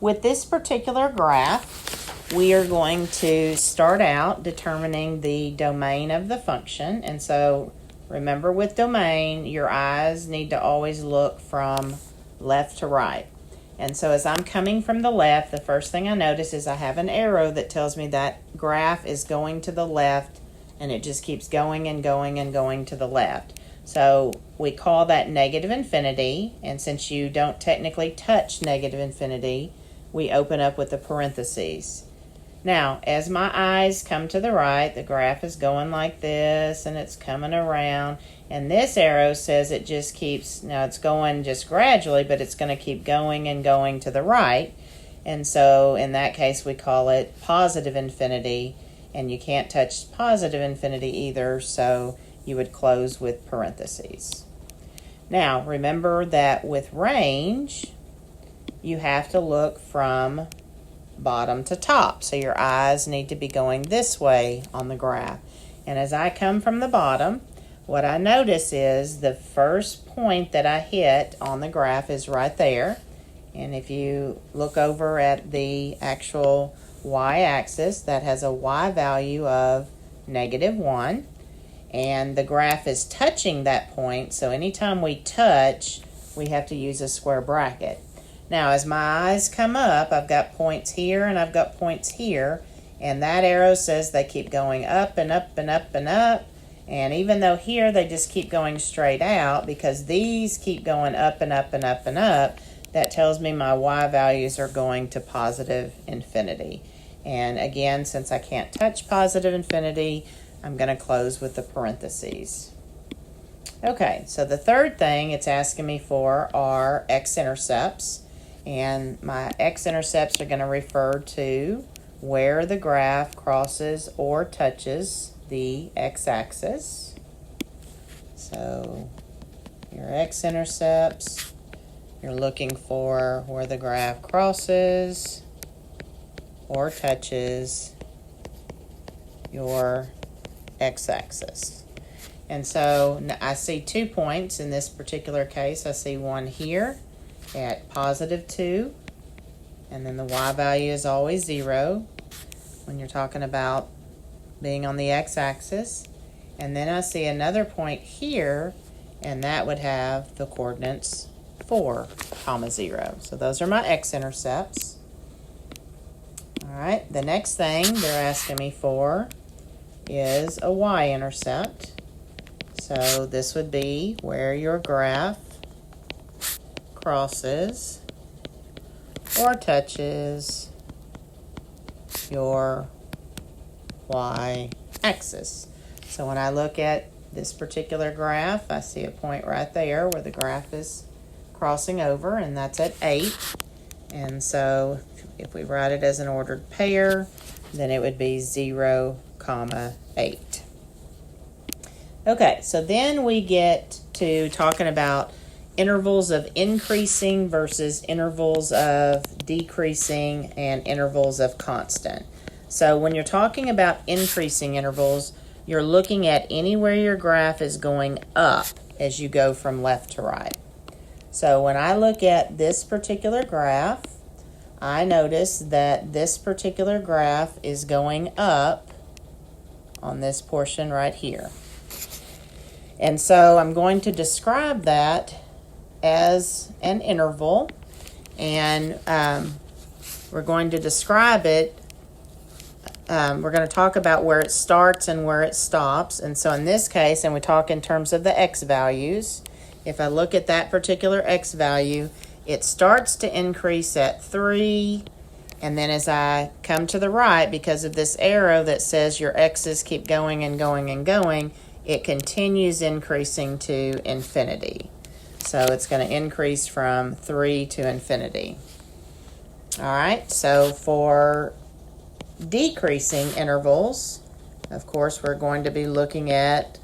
with this particular graph, we are going to start out determining the domain of the function. And so remember, with domain, your eyes need to always look from left to right. And so as I'm coming from the left, the first thing I notice is I have an arrow that tells me that graph is going to the left, and it just keeps going and going and going to the left. So we call that negative infinity, and since you don't technically touch negative infinity, we open up with the parentheses. Now, as my eyes come to the right, the graph is going like this, and it's coming around, and this arrow says it just keeps, now it's going just gradually, but it's going to keep going and going to the right, and so in that case we call it positive infinity, and you can't touch positive infinity either, so you would close with parentheses. Now, remember that with range, you have to look from bottom to top. So your eyes need to be going this way on the graph. And as I come from the bottom, what I notice is the first point that I hit on the graph is right there. And if you look over at the actual y-axis, that has a y value of -1. And the graph is touching that point, so anytime we touch, we have to use a square bracket. Now, as my eyes come up, I've got points here and I've got points here, and that arrow says they keep going up and up and up and up, and even though here they just keep going straight out, because these keep going up and up and up and up, that tells me my y values are going to positive infinity. And again, since I can't touch positive infinity, I'm going to close with the parentheses. Okay, so the third thing it's asking me for are x-intercepts. And my x-intercepts are going to refer to where the graph crosses or touches the x-axis. So your x-intercepts, you're looking for where the graph crosses or touches your x-axis. And so I see 2 points in this particular case. I see one here at +2, and then the y value is always 0 when you're talking about being on the x-axis. And then I see another point here, and that would have the coordinates 4, 0. So those are my x-intercepts. All right, the next thing they're asking me for is a y-intercept. So this would be where your graph crosses or touches your y-axis. So when I look at this particular graph, I see a point right there where the graph is crossing over, and that's at 8. And so if we write it as an ordered pair, then it would be 0, 8. Okay, so then we get to talking about intervals of increasing versus intervals of decreasing and intervals of constant. So when you're talking about increasing intervals, you're looking at anywhere your graph is going up as you go from left to right. So when I look at this particular graph, I notice that this particular graph is going up on this portion right here. And so I'm going to describe that as an interval, and we're going to describe it, we're going to talk about where it starts and where it stops. And so in this case, and we talk in terms of the x values, if I look at that particular x value, it starts to increase at 3, and then as I come to the right, because of this arrow that says your x's keep going and going and going, it continues increasing to infinity. So it's going to increase from 3 to infinity. All right, so for decreasing intervals, of course, we're going to be looking at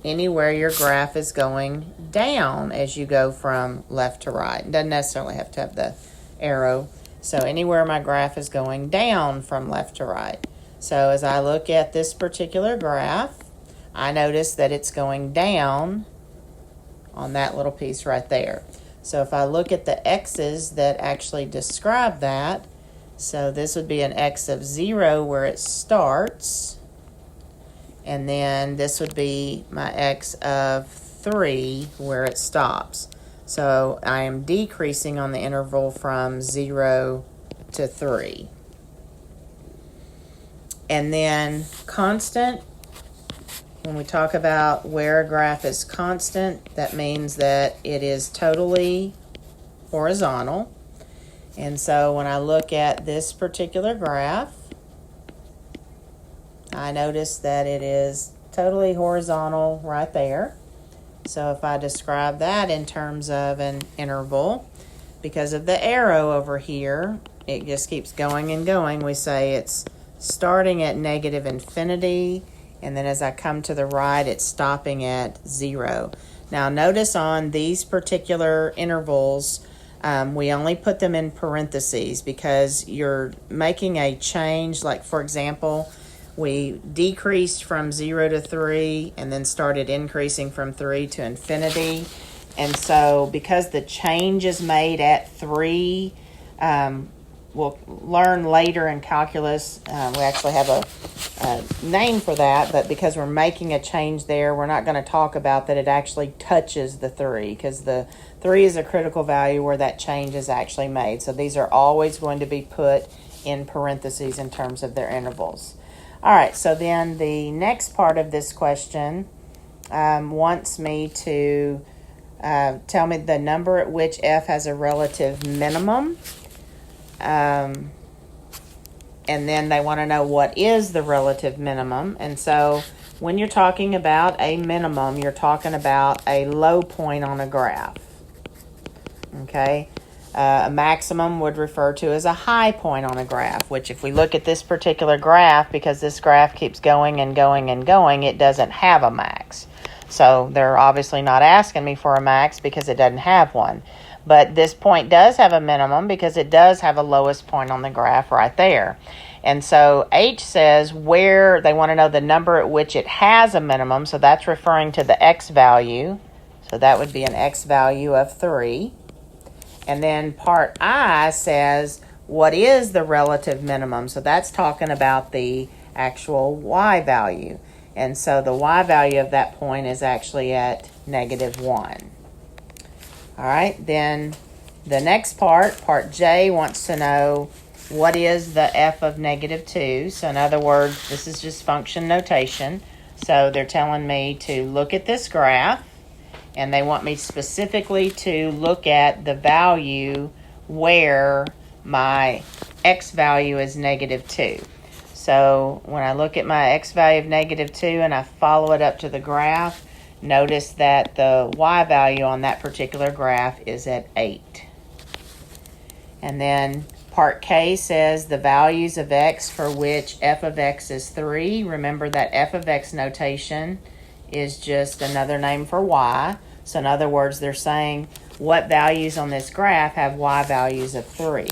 anywhere your graph is going down as you go from left to right. It doesn't necessarily have to have the arrow. So anywhere my graph is going down from left to right. So as I look at this particular graph, I notice that it's going down on that little piece right there. So if I look at the x's that actually describe that, so this would be an x of 0 where it starts, and then this would be my x of 3 where it stops. So I am decreasing on the interval from 0 to 3. And then constant, when we talk about where a graph is constant, that means that it is totally horizontal. And so when I look at this particular graph, I notice that it is totally horizontal right there. So if I describe that in terms of an interval, because of the arrow over here, it just keeps going and going. We say it's starting at negative infinity, and then as I come to the right, it's stopping at 0. Now notice on these particular intervals, we only put them in parentheses because you're making a change. Like for example, we decreased from 0 to 3 and then started increasing from 3 to infinity. And so because the change is made at 3, we'll learn later in calculus, we actually have a name for that, but because we're making a change there, we're not going to talk about that it actually touches the 3, because the 3 is a critical value where that change is actually made. So these are always going to be put in parentheses in terms of their intervals. All right, so then the next part of this question wants me to tell me the number at which f has a relative minimum. And then they want to know what is the relative minimum. And so when you're talking about a minimum, you're talking about a low point on a graph. Okay? A maximum would refer to as a high point on a graph, which if we look at this particular graph, because this graph keeps going and going and going, it doesn't have a max. So they're obviously not asking me for a max because it doesn't have one. But this point does have a minimum because it does have a lowest point on the graph right there. And so H says where they want to know the number at which it has a minimum. So that's referring to the x value. So that would be an x value of 3. And then part I says what is the relative minimum. So that's talking about the actual y value. And so the y value of that point is actually at -1. All right, then the next part J, wants to know what is the f of -2. So in other words, this is just function notation. So they're telling me to look at this graph, and they want me specifically to look at the value where my x value is -2. So when I look at my x value of -2 and I follow it up to the graph, notice that the y value on that particular graph is at 8. And then part K says the values of x for which f of x is 3. Remember that f of x notation is just another name for y. So in other words, they're saying what values on this graph have y values of 3.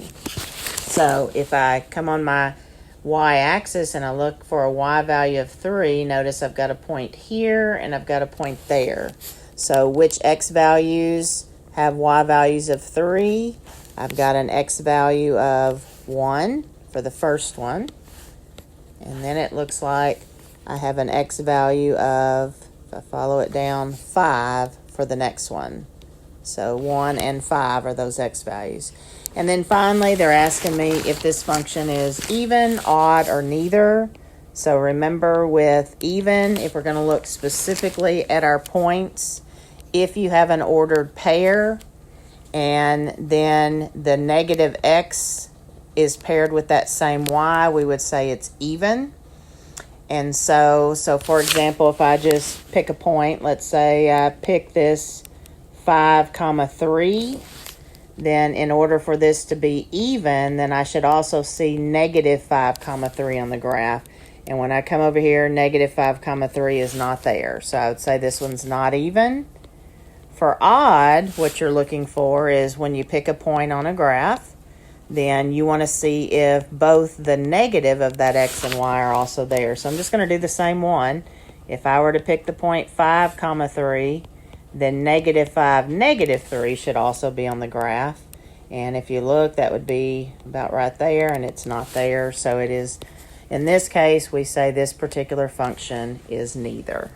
So if I come on my y-axis and I look for a y value of 3, notice I've got a point here and I've got a point there. So which x values have y values of 3? I've got an x value of 1 for the first one. And then it looks like I have an x value of, if I follow it down, 5 for the next one. So 1 and 5 are those x values. And then finally, they're asking me if this function is even, odd, or neither. So remember with even, if we're going to look specifically at our points, if you have an ordered pair and then the negative x is paired with that same y, we would say it's even. And so for example, if I just pick a point, let's say I pick this 5, 3, then in order for this to be even, then I should also see -5, 3 on the graph. And when I come over here, -5, 3 is not there. So I would say this one's not even. For odd, what you're looking for is when you pick a point on a graph, then you want to see if both the negative of that x and y are also there. So I'm just going to do the same one. If I were to pick the point 5, 3, then -5, -3 should also be on the graph. And if you look, that would be about right there, and it's not there. So it is, in this case, we say this particular function is neither.